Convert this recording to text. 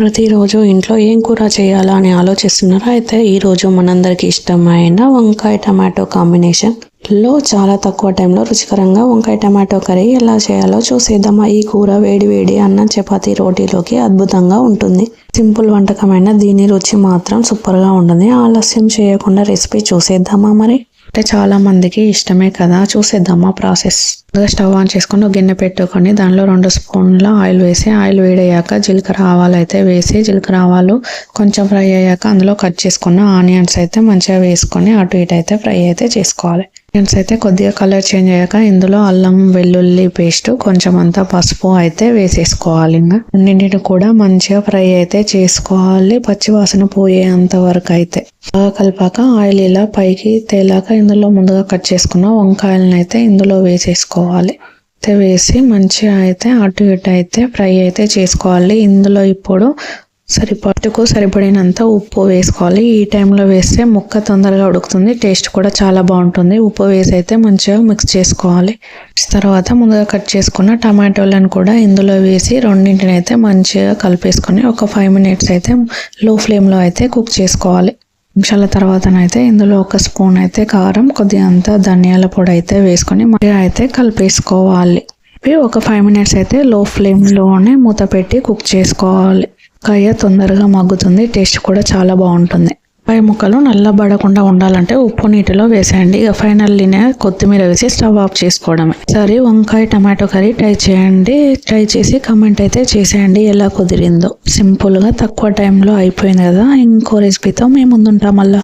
ప్రతిరోజు ఇంట్లో ఏం కూర చేయాలా అని ఆలోచిస్తున్నారా? అయితే ఈరోజు మనందరికి ఇష్టమైన వంకాయ టమాటో కాంబినేషన్లో చాలా తక్కువ టైంలో రుచికరంగా వంకాయ టమాటో కర్రీ ఎలా చేయాలో చూసేద్దామా. ఈ కూర వేడి వేడి అన్నం, చపాతీ, రోటీలోకి అద్భుతంగా ఉంటుంది. సింపుల్ వంటకమైన దీని రుచి మాత్రం సూపర్గా ఉంటుంది. ఆలస్యం చేయకుండా రెసిపీ చూసేద్దామా మరి. అంటే చాలా మందికి ఇష్టమే కదా, చూసేద్దామా ప్రాసెస్. స్టవ్ ఆన్ చేసుకొని ఒక గిన్నె పెట్టుకొని దానిలో 2 స్పూన్ల ఆయిల్ వేసి, ఆయిల్ వేడయ్యాక జీలకర్ర ఆవాలు అయితే వేసి, జీలకర్ర ఆవాలు కొంచెం ఫ్రై అయ్యాక అందులో కట్ చేసుకున్న ఆనియన్స్ అయితే మంచిగా వేసుకొని అటు ఇటు అయితే ఫ్రై అయితే చేసుకోవాలి. ఆనియన్స్ అయితే కొద్దిగా కలర్ చేంజ్ అయ్యాక ఇందులో అల్లం వెల్లుల్లి పేస్ట్, కొంచెం అంతా పసుపు అయితే వేసేసుకోవాలి. ఇంకా అన్నింటిని కూడా మంచిగా ఫ్రై అయితే చేసుకోవాలి, పచ్చివాసన పోయేంత వరకు అయితే. బాగా కలిపాక ఆయిల్ ఇలా పైకి తేలాక ఇందులో ముందుగా కట్ చేసుకున్న వంకాయలను అయితే ఇందులో వేసేసుకోవాలి. అయితే వేసి మంచిగా అయితే అటు ఇటు అయితే ఫ్రై అయితే చేసుకోవాలి. ఇందులో ఇప్పుడు సరిపడినంత ఉప్పు వేసుకోవాలి. ఈ టైంలో వేస్తే ముక్క తొందరగా ఉడుకుతుంది, టేస్ట్ కూడా చాలా బాగుంటుంది. ఉప్పు వేసి అయితే మంచిగా మిక్స్ చేసుకోవాలి. తర్వాత ముందుగా కట్ చేసుకున్న టమాటోలను కూడా ఇందులో వేసి రెండింటిని అయితే మంచిగా కలిపేసుకొని ఒక 5 మినిట్స్ అయితే లో ఫ్లేమ్లో అయితే కుక్ చేసుకోవాలి. నిమిషాల తర్వాతనైతే ఇందులో 1 స్పూన్ అయితే కారం, కొద్దిగా అంతా ధనియాల పొడి అయితే వేసుకొని మంచిగా అయితే కలిపేసుకోవాలి. ఒక 5 మినిట్స్ అయితే లో ఫ్లేమ్లోనే మూత పెట్టి కుక్ చేసుకోవాలి. కాయ తొందరగా మగ్గుతుంది, టేస్ట్ కూడా చాలా బాగుంటుంది. పై ముక్కలు నల్లబడకుండా ఉండాలంటే ఉప్పు నీటిలో వేసేయండి. ఇక ఫైనల్లీనే కొత్తిమీర వేసి స్టవ్ ఆఫ్ చేసుకోవడమే. సరే, వంకాయ టమాటో కర్రీ ట్రై చేయండి. ట్రై చేసి కమెంట్ అయితే చేసేయండి ఎలా కుదిరిందో. సింపుల్గా తక్కువ టైంలో అయిపోయింది కదా. ఇంకో రెసిపీతో మేము ముందుంటాం మళ్ళీ.